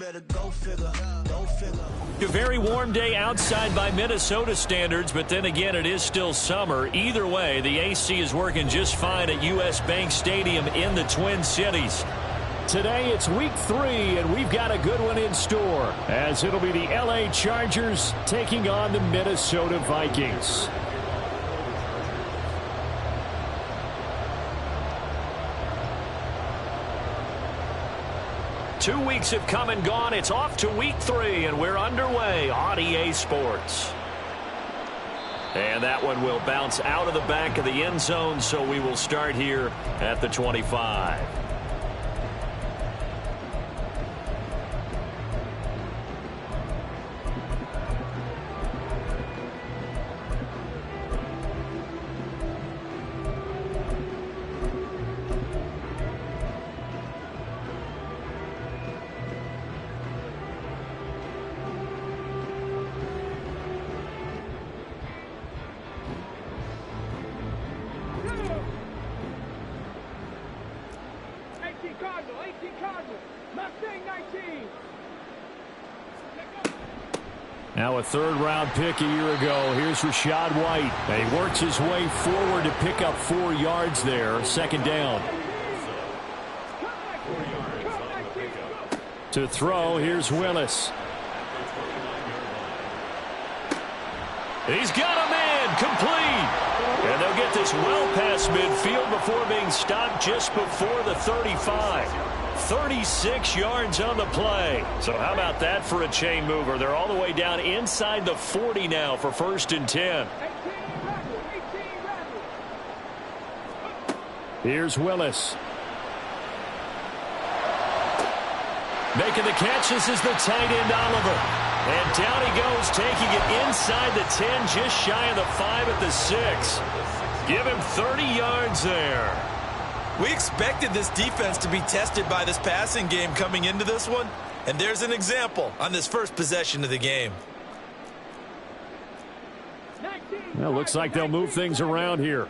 better go figure, go figure. A very warm day outside by Minnesota standards, but then again, it is still summer. Either way, the AC is working just fine at U.S. Bank Stadium in the Twin Cities. Today, it's week 3, and we've got a good one in store, as it'll be the L.A. Chargers taking on the Minnesota Vikings. Two weeks have come and gone. It's off to week 3, and we're underway on EA Sports. And that one will bounce out of the back of the end zone, so we will start here at the 25. Now a third-round pick a year ago. Here's Rachaad White. And he works his way forward to pick up 4 yards there. Second down. To throw, here's Willis. He's got a man, complete. And they'll get this well past midfield before being stopped just before the 35. 36 yards on the play. So how about that for a chain mover? They're all the way down inside the 40 now for 1st and 10. Here's Willis. Making the catch, this is the tight end Oliver. And down he goes, taking it inside the 10, just shy of the 5 at the 6. Give him 30 yards there. We expected this defense to be tested by this passing game coming into this one, and there's an example on this first possession of the game. Well, looks like they'll move things around here.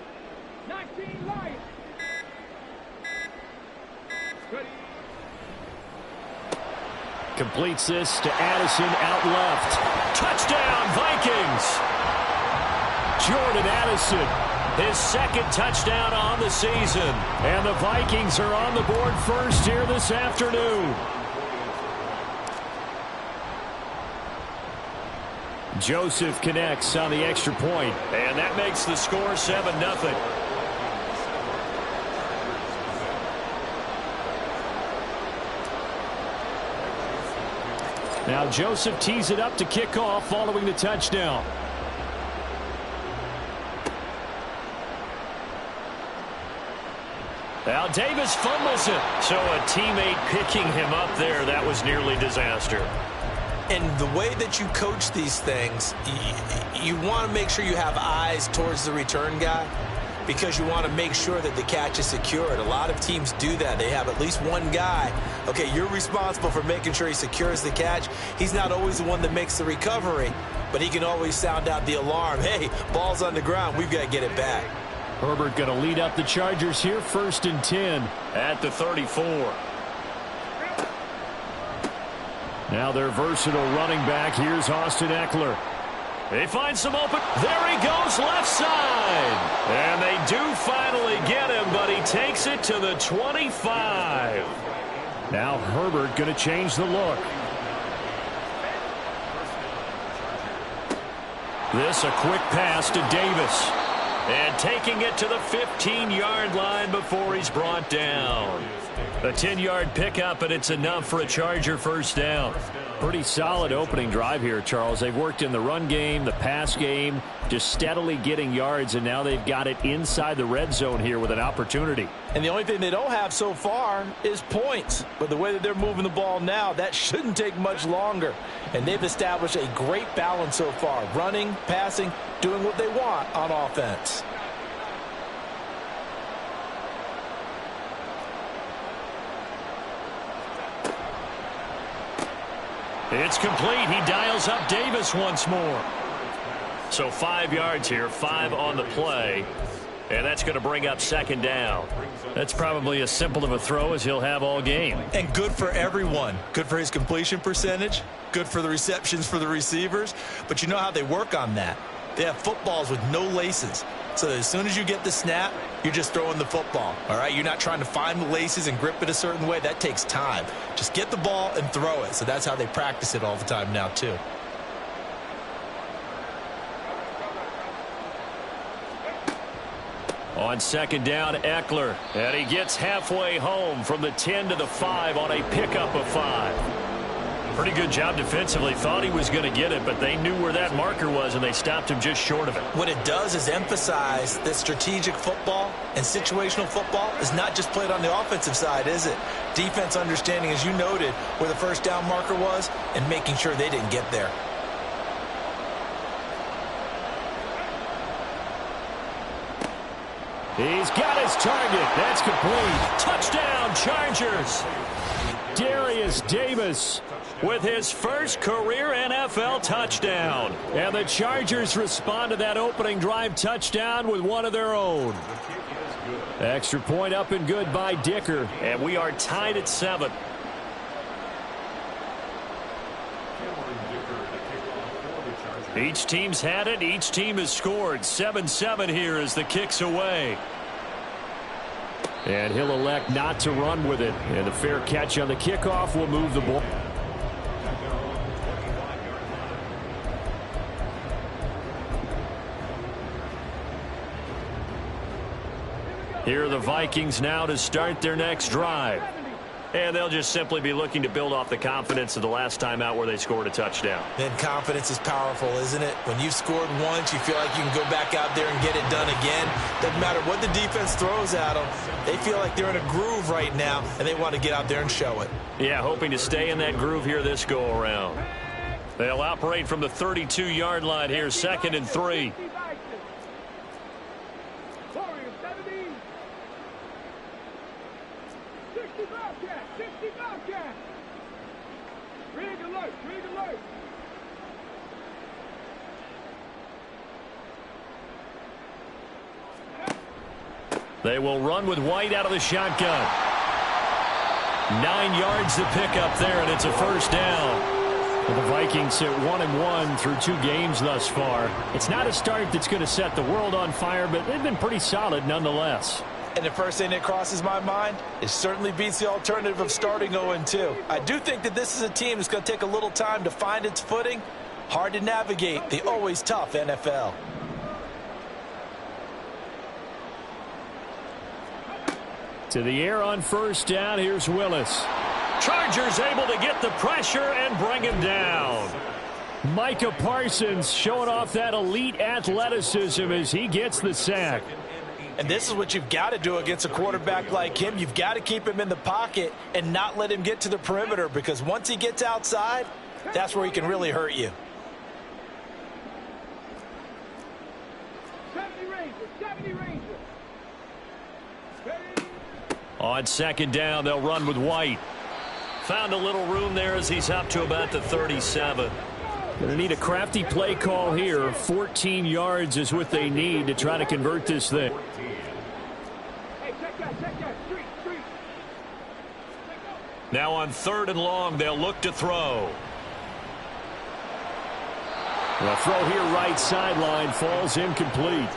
Completes this to Addison out left. Touchdown, Vikings! Jordan Addison. His second touchdown on the season. And the Vikings are on the board first here this afternoon. Joseph connects on the extra point. And that makes the score 7-0. Now Joseph tees it up to kick off following the touchdown. Now Davis fumbles it. So a teammate picking him up there. That was nearly disaster. And the way that you coach these things, you want to make sure you have eyes towards the return guy because you want to make sure that the catch is secured. A lot of teams do that. They have at least one guy. Okay, you're responsible for making sure he secures the catch. He's not always the one that makes the recovery, but he can always sound out the alarm. Hey, ball's on the ground. We've got to get it back. Herbert going to lead up the Chargers here, 1st and 10 at the 34. Now their versatile running back. Here's Austin Eckler. They find some open. There he goes, left side. And they do finally get him, but he takes it to the 25. Now Herbert going to change the look. This a quick pass to Davis. And taking it to the 15-yard line before he's brought down. A 10-yard pickup, and it's enough for a Charger first down. Pretty solid opening drive here, Charles. They've worked in the run game, the pass game, just steadily getting yards, and now they've got it inside the red zone here with an opportunity. And the only thing they don't have so far is points. But the way that they're moving the ball now, that shouldn't take much longer. And they've established a great balance so far. Running, passing, doing what they want on offense. It's complete. He dials up Davis once more. So 5 yards here, 5 on the play. And that's going to bring up second down. That's probably as simple of a throw as he'll have all game. And good for everyone. Good for his completion percentage. Good for the receptions for the receivers. But you know how they work on that. They have footballs with no laces. So that as soon as you get the snap, you're just throwing the football. All right? You're not trying to find the laces and grip it a certain way. That takes time. Just get the ball and throw it. So that's how they practice it all the time now, too. On second down, Eckler. And he gets halfway home from the 10 to the 5 on a pickup of 5. Pretty good job defensively. Thought he was going to get it, but they knew where that marker was, and they stopped him just short of it. What it does is emphasize that strategic football and situational football is not just played on the offensive side, is it? Defense understanding, as you noted, where the first down marker was and making sure they didn't get there. He's got his target. That's complete. Touchdown, Chargers. Darius Davis with his first career NFL touchdown. And the Chargers respond to that opening drive touchdown with one of their own. Extra point up and good by Dicker. And we are tied at 7. Each team's had it. Each team has scored. 7-7 here as the kick's away. And he'll elect not to run with it. And the fair catch on the kickoff will move the ball. Here are the Vikings now to start their next drive. And they'll just simply be looking to build off the confidence of the last time out where they scored a touchdown. Then confidence is powerful, isn't it? When you've scored once, you feel like you can go back out there and get it done again. Doesn't matter what the defense throws at them. They feel like they're in a groove right now, and they want to get out there and show it. Yeah, hoping to stay in that groove here this go-around. They'll operate from the 32-yard line here, 2nd and 3. They will run with White out of the shotgun. 9 yards to pick up there, and it's a first down. Well, the Vikings sit 1-1 through 2 games thus far. It's not a start that's going to set the world on fire, but they've been pretty solid nonetheless. And the first thing that crosses my mind, it certainly beats the alternative of starting 0-2. I do think that this is a team that's going to take a little time to find its footing. Hard to navigate the always tough NFL. To the air on first down. Here's Willis. Chargers able to get the pressure and bring him down. Micah Parsons showing off that elite athleticism as he gets the sack. And this is what you've got to do against a quarterback like him. You've got to keep him in the pocket and not let him get to the perimeter, because once he gets outside, that's where he can really hurt you. On second down, they'll run with White. Found a little room there as he's up to about the 37. Going to need a crafty play call here. 14 yards is what they need to try to convert this thing. Now on 3rd and long, they'll look to throw. The throw here right sideline falls incomplete.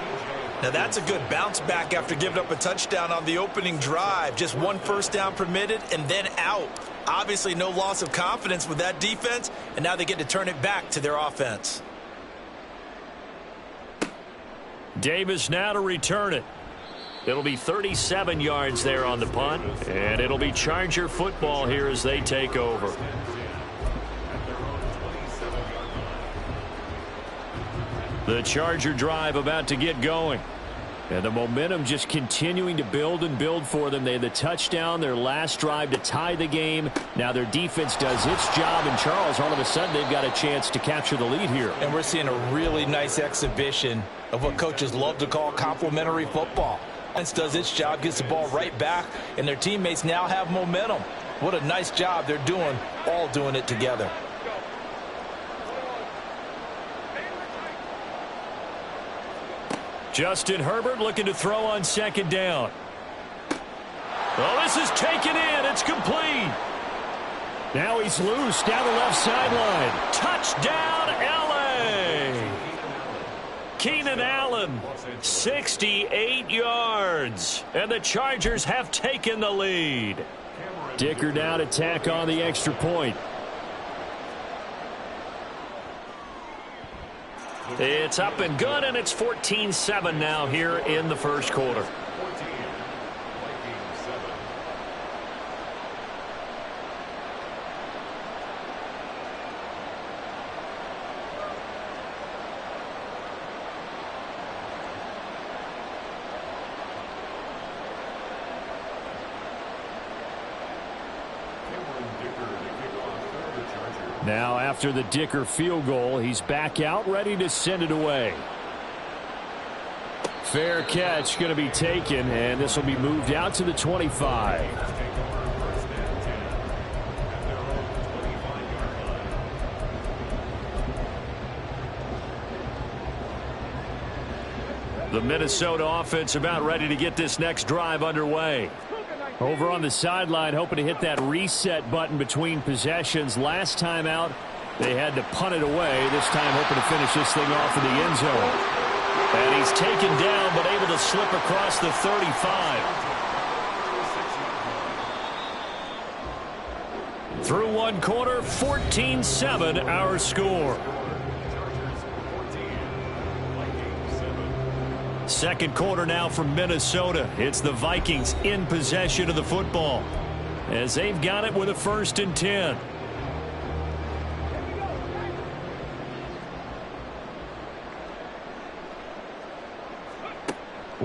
Now that's a good bounce back after giving up a touchdown on the opening drive. Just 1 first down permitted and then out. Obviously no loss of confidence with that defense, and now they get to turn it back to their offense. Davis now to return it. It'll be 37 yards there on the punt, and it'll be Charger football here as they take over. The Charger drive about to get going. And the momentum just continuing to build and build for them. They had the touchdown, their last drive to tie the game. Now their defense does its job, and Charles, all of a sudden, they've got a chance to capture the lead here. And we're seeing a really nice exhibition of what coaches love to call complementary football. Offense does its job, gets the ball right back, and their teammates now have momentum. What a nice job they're doing, all doing it together. Justin Herbert looking to throw on second down. Oh, this is taken in. It's complete. Now he's loose down the left sideline. Touchdown, L.A. Keenan Allen, 68 yards. And the Chargers have taken the lead. Dicker down to tack on the extra point. It's up and good, and it's 14-7 now here in the first quarter. Now, after the Dicker field goal, he's back out, ready to send it away. Fair catch going to be taken, and this will be moved out to the 25. The Minnesota offense about ready to get this next drive underway. Over on the sideline, hoping to hit that reset button between possessions. Last time out, they had to punt it away. This time hoping to finish this thing off in the end zone. And he's taken down, but able to slip across the 35. Through one quarter, 14-7 our score. Second quarter now from Minnesota. It's the Vikings in possession of the football as they've got it with a 1st and 10.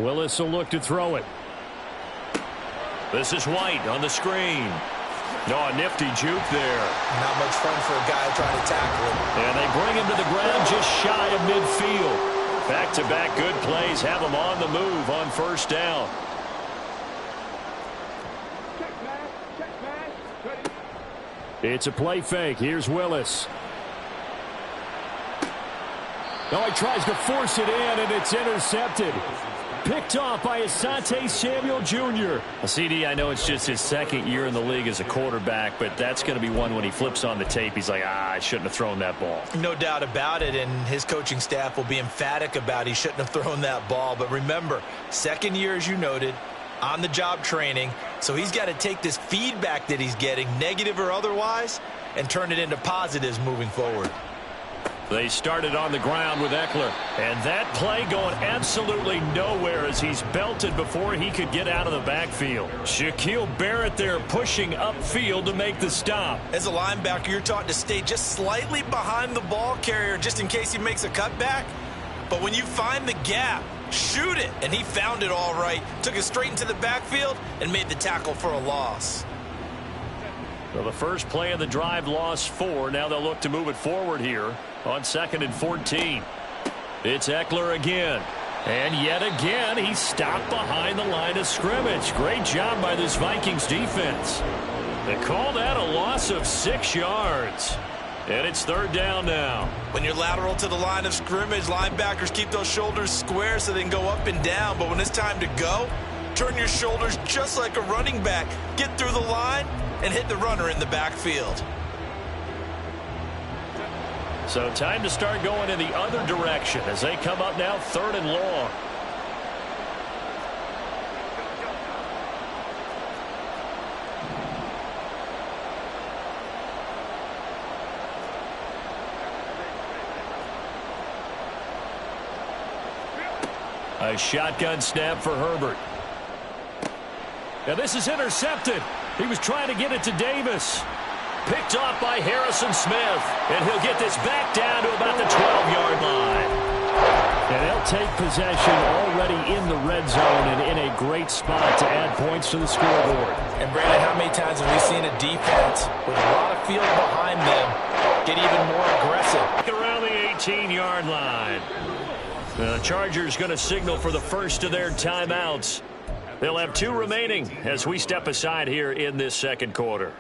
Willis will look to throw it. This is White on the screen. No, a nifty juke there. Not much fun for a guy trying to tackle him. And they bring him to the ground just shy of midfield. Back-to-back good plays have him on the move on 1st down. It's a play fake. Here's Willis. Oh, he tries to force it in, and it's intercepted. Picked off by Asante Samuel Jr. CD, I know it's just his 2nd year in the league as a quarterback, but that's going to be one when he flips on the tape. He's like, I shouldn't have thrown that ball. No doubt about it, and his coaching staff will be emphatic about he shouldn't have thrown that ball. But remember, 2nd year, as you noted, on-the-job training, so he's got to take this feedback that he's getting, negative or otherwise, and turn it into positives moving forward. They started on the ground with Eckler, and that play going absolutely nowhere as he's belted before he could get out of the backfield. Shaquille Barrett there pushing upfield to make the stop. As a linebacker, you're taught to stay just slightly behind the ball carrier just in case he makes a cutback. But when you find the gap, shoot it. And he found it all right, took it straight into the backfield, and made the tackle for a loss. Well, the first play of the drive lost 4. Now they'll look to move it forward here on 2nd and 14. It's Eckler again. And yet again, he's stopped behind the line of scrimmage. Great job by this Vikings defense. They call that a loss of 6 yards. And it's 3rd down now. When you're lateral to the line of scrimmage, linebackers keep those shoulders square so they can go up and down. But when it's time to go, turn your shoulders just like a running back. Get through the line and hit the runner in the backfield. So time to start going in the other direction as they come up now 3rd and long. A shotgun snap for Herbert. Now this is intercepted. He was trying to get it to Davis. Picked off by Harrison Smith. And he'll get this back down to about the 12-yard line. And they'll take possession already in the red zone and in a great spot to add points to the scoreboard. And Brandon, how many times have we seen a defense with a lot of field behind them get even more aggressive? Around the 18-yard line. The Chargers going to signal for the first of their timeouts. They'll have 2 remaining as we step aside here in this second quarter.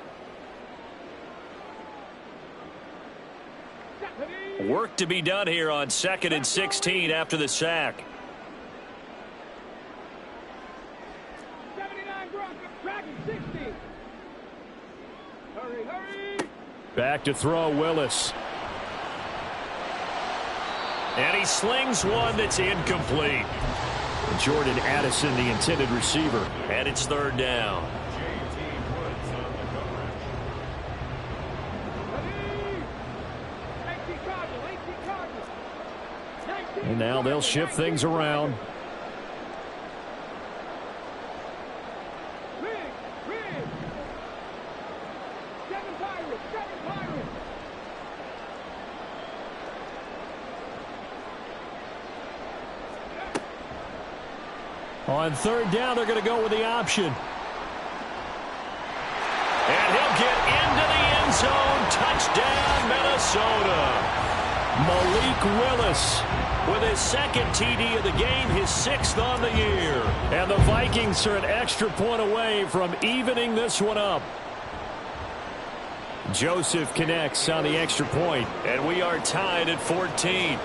Work to be done here on 2nd and 16 after the sack. Back to throw, Willis. And he slings one that's incomplete. Jordan Addison, the intended receiver. And it's third down. And now they'll shift things around. On third down, they're going to go with the option. And he'll get into the end zone. Touchdown, Minnesota. Malik Willis with his second TD of the game, his sixth on the year. And the Vikings are an extra point away from evening this one up. Joseph connects on the extra point, and we are tied at 14.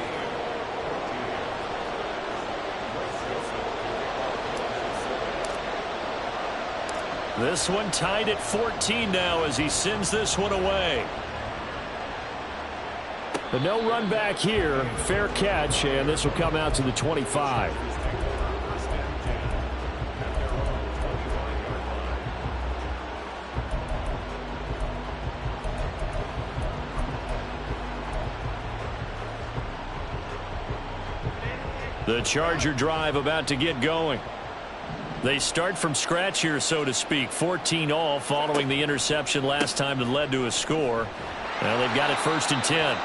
This one tied at 14 now as he sends this one away. The no run back here. Fair catch, and this will come out to the 25. The Charger drive about to get going. They start from scratch here, so to speak. 14 all following the interception last time that led to a score. Well, they've got it 1st and 10.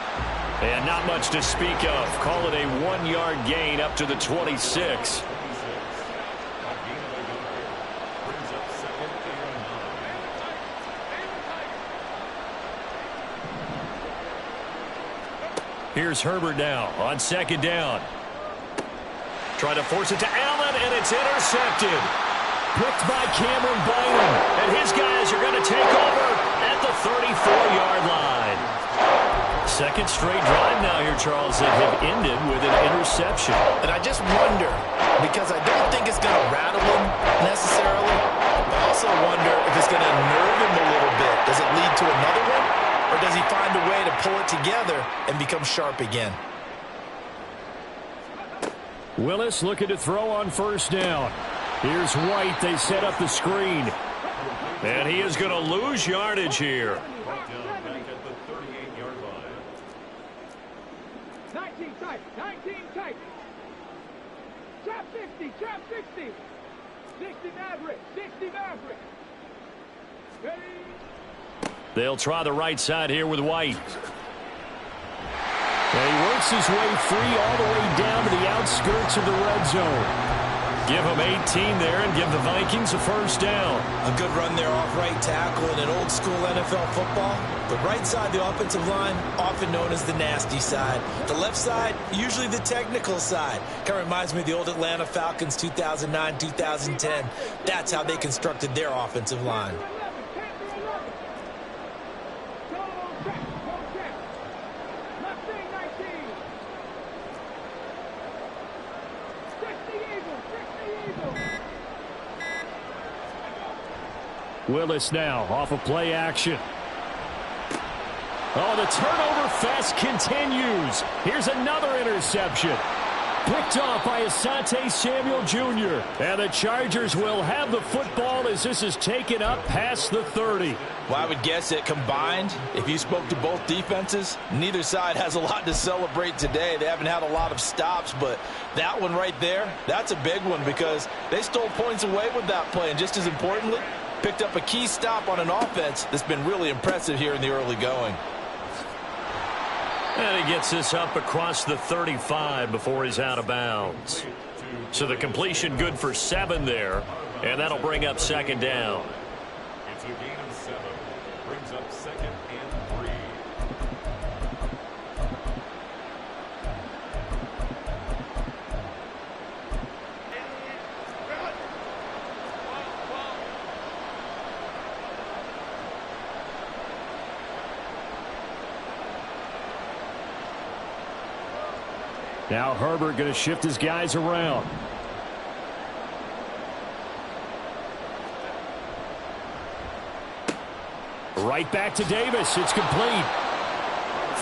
And not much to speak of. Call it a 1-yard gain up to the 26. Here's Herbert now on second down. Trying to force it to Allen, and it's intercepted. Picked by Cameron Byron. And his guys are going to take over at the 34-yard line. Second straight drive now here, Charles, that have ended with an interception. And I just wonder, because I don't think it's going to rattle him necessarily. I also wonder if it's going to nerve him a little bit. Does it lead to another one? Or does he find a way to pull it together and become sharp again? Willis looking to throw on first down. Here's White. They set up the screen. And he is going to lose yardage here. 19 tight, 19 tight. Trap 50, trap 60. 60 Maverick, 60 Maverick. Ready? They'll try the right side here with White. And he works his way free all the way down to the outskirts of the red zone. Give him 18 there and give the Vikings a first down. A good run there off right tackle in an old school NFL football. The right side, the offensive line, often known as the nasty side. The left side, usually the technical side. Kind of reminds me of the old Atlanta Falcons 2009, 2010. That's how they constructed their offensive line. Willis now off of play action. Oh, the turnover fest continues. Here's another interception. Picked off by Asante Samuel Jr. And the Chargers will have the football as this is taken up past the 30. Well, I would guess that combined, if you spoke to both defenses, neither side has a lot to celebrate today. They haven't had a lot of stops, but that one right there, that's a big one because they stole points away with that play. And just as importantly, picked up a key stop on an offense that's been really impressive here in the early going. And he gets this up across the 35 before he's out of bounds. So the completion good for 7 there, and that'll bring up second down. It's a gain of 7. Brings up second and 3. Now Herbert going to shift his guys around. Right back to Davis. It's complete.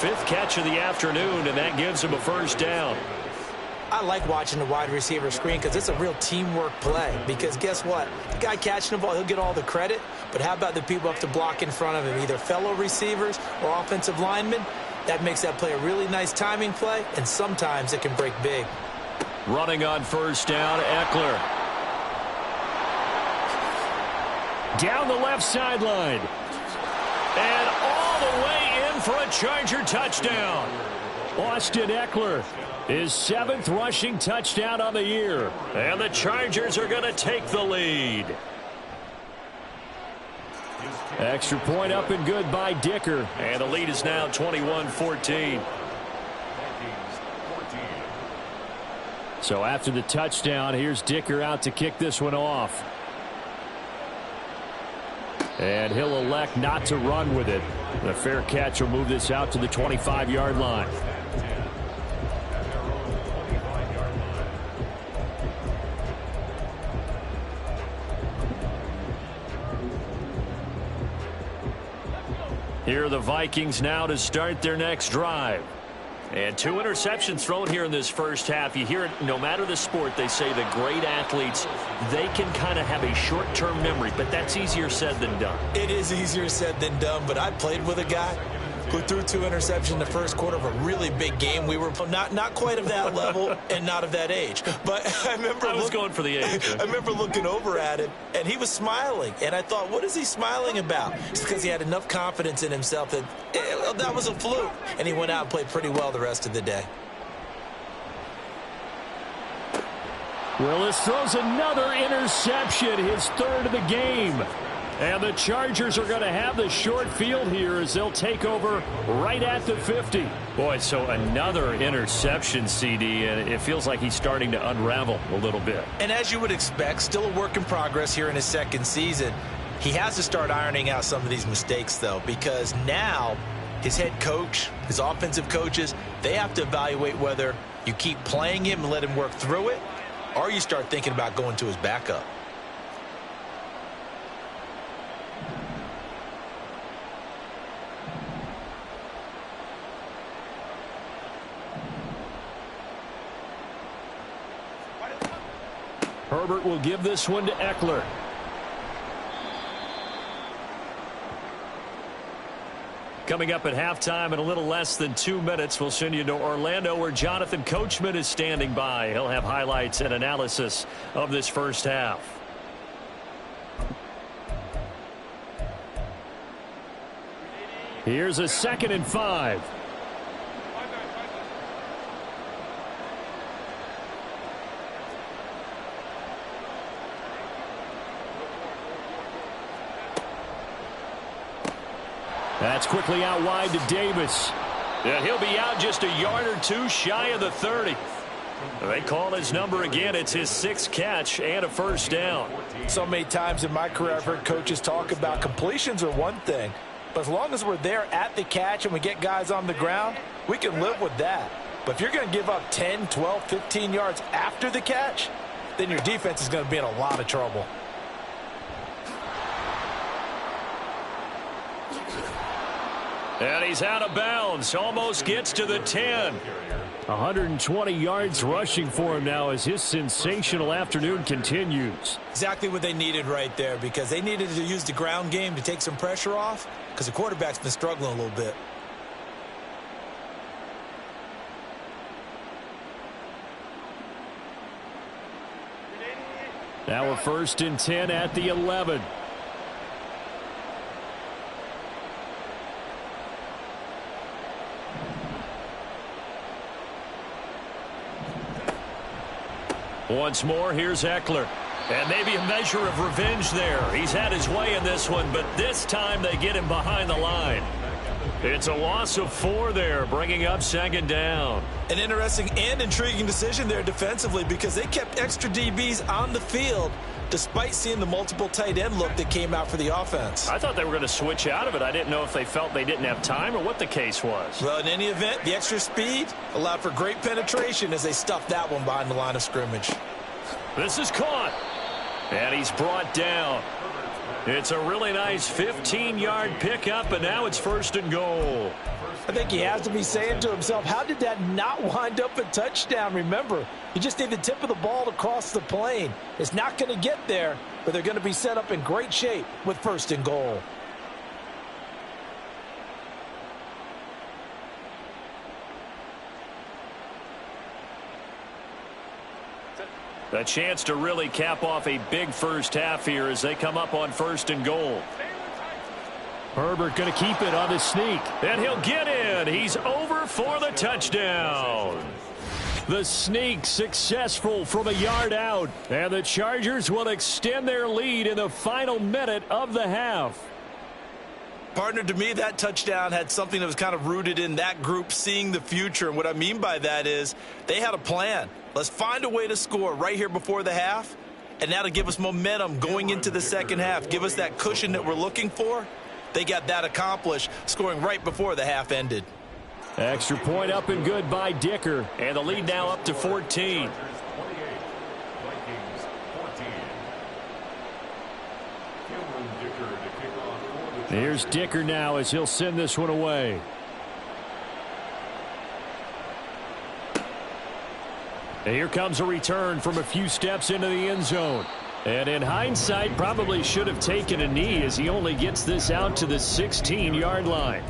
5th catch of the afternoon, and that gives him a first down. I like watching the wide receiver screen because it's a real teamwork play. Because guess what? The guy catching the ball, he'll get all the credit. But how about the people up to block in front of him, either fellow receivers or offensive linemen? That makes that play a really nice timing play, and sometimes it can break big. Running on first down, Eckler. Down the left sideline. And all the way in for a Charger touchdown. Austin Eckler, his 7th rushing touchdown on the year. And the Chargers are going to take the lead. Extra point up and good by Dicker. And the lead is now 21-14. So after the touchdown, here's Dicker out to kick this one off. And he'll elect not to run with it. The fair catch will move this out to the 25-yard line. Here are the Vikings now to start their next drive. And 2 interceptions thrown here in this first half. You hear it, no matter the sport, they say the great athletes, they can kind of have a short-term memory, but that's easier said than done. It is easier said than done, but I played with a guy who threw 2 interceptions in the first quarter of a really big game. We were not quite of that level and not of that age. But I was going for the age. I remember looking over at him, and he was smiling. And I thought, what is he smiling about? It's because he had enough confidence in himself that that was a fluke. And he went out and played pretty well the rest of the day. Willis throws another interception, his 3rd of the game. And the Chargers are going to have the short field here as they'll take over right at the 50. Boy, so another interception, CD, and it feels like he's starting to unravel a little bit. And as you would expect, still a work in progress here in his 2nd season. He has to start ironing out some of these mistakes, though, because now his head coach, his offensive coaches, they have to evaluate whether you keep playing him and let him work through it, or you start thinking about going to his backup. Herbert will give this one to Eckler. Coming up at halftime in a little less than 2 minutes, we'll send you to Orlando where Jonathan Coachman is standing by. He'll have highlights and analysis of this first half. Here's a 2nd and 5. That's quickly out wide to Davis. And he'll be out just a yard or 2 shy of the 30. They call his number again. It's his 6th catch and a first down. So many times in my career I've heard coaches talk about completions are one thing, but as long as we're there at the catch and we get guys on the ground, we can live with that. But if you're going to give up 10, 12, 15 yards after the catch, then your defense is going to be in a lot of trouble. And he's out of bounds. Almost gets to the 10. 120 yards rushing for him now as his sensational afternoon continues. Exactly what they needed right there, because they needed to use the ground game to take some pressure off, because the quarterback's been struggling a little bit. Now a 1st and 10 at the 11. Once more, here's Eckler. And maybe a measure of revenge there. He's had his way in this one, but this time they get him behind the line. It's a loss of 4 there, bringing up 2nd down. An interesting and intriguing decision there defensively, because they kept extra DBs on the field despite seeing the multiple tight end look that came out for the offense. I thought they were going to switch out of it. I didn't know if they felt they didn't have time or what the case was. Well, in any event, the extra speed allowed for great penetration as they stuffed that one behind the line of scrimmage. This is caught. And he's brought down. It's a really nice 15-yard pickup, and now it's 1st and goal. I think he has to be saying to himself, how did that not wind up a touchdown? Remember, you just need the tip of the ball to cross the plane. It's not going to get there, but they're going to be set up in great shape with 1st and goal. A chance to really cap off a big first half here as they come up on 1st and goal. Herbert going to keep it on the sneak, and he'll get in. He's over for the touchdown. The sneak successful from a yard out, and the Chargers will extend their lead in the final minute of the half. Partner, to me, that touchdown had something that was kind of rooted in that group seeing the future. And what I mean by that is they had a plan. Let's find a way to score right here before the half, and that'll give us momentum going into the second half. Give us that cushion that we're looking for. They got that accomplished, scoring right before the half ended. Extra point up and good by Dicker, and the lead now up to 14. Here's Dicker now as he'll send this one away. And here comes a return from a few steps into the end zone. And in hindsight, probably should have taken a knee as he only gets this out to the 16-yard line.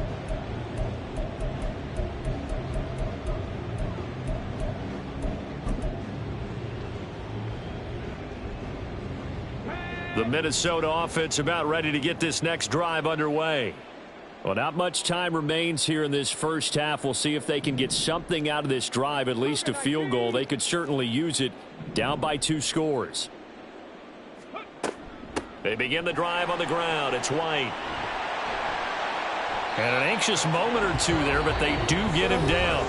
The Minnesota offense about ready to get this next drive underway. Well, not much time remains here in this first half. We'll see if they can get something out of this drive, at least a field goal. They could certainly use it, down by 2 scores. They begin the drive on the ground. It's White. And an anxious moment or two there, but they do get him down.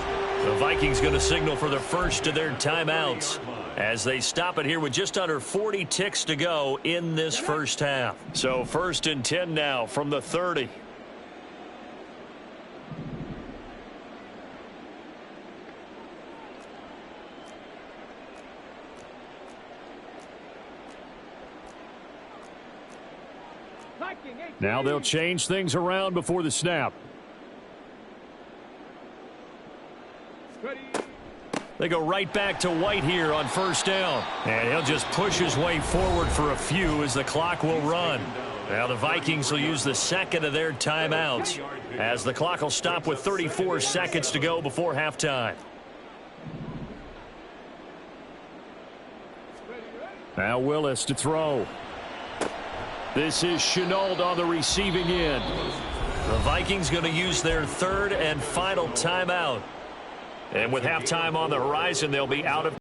The Vikings going to signal for the first of their timeouts as they stop it here with just under 40 ticks to go in this first half. So 1st and 10 now from the 30. Now they'll change things around before the snap. They go right back to White here on 1st down. And he'll just push his way forward for a few as the clock will run. Now the Vikings will use the second of their timeouts as the clock will stop with 34 seconds to go before halftime. Now Willis to throw. This is Shenault on the receiving end. The Vikings going to use their 3rd and final timeout. And with halftime on the horizon, they'll be out of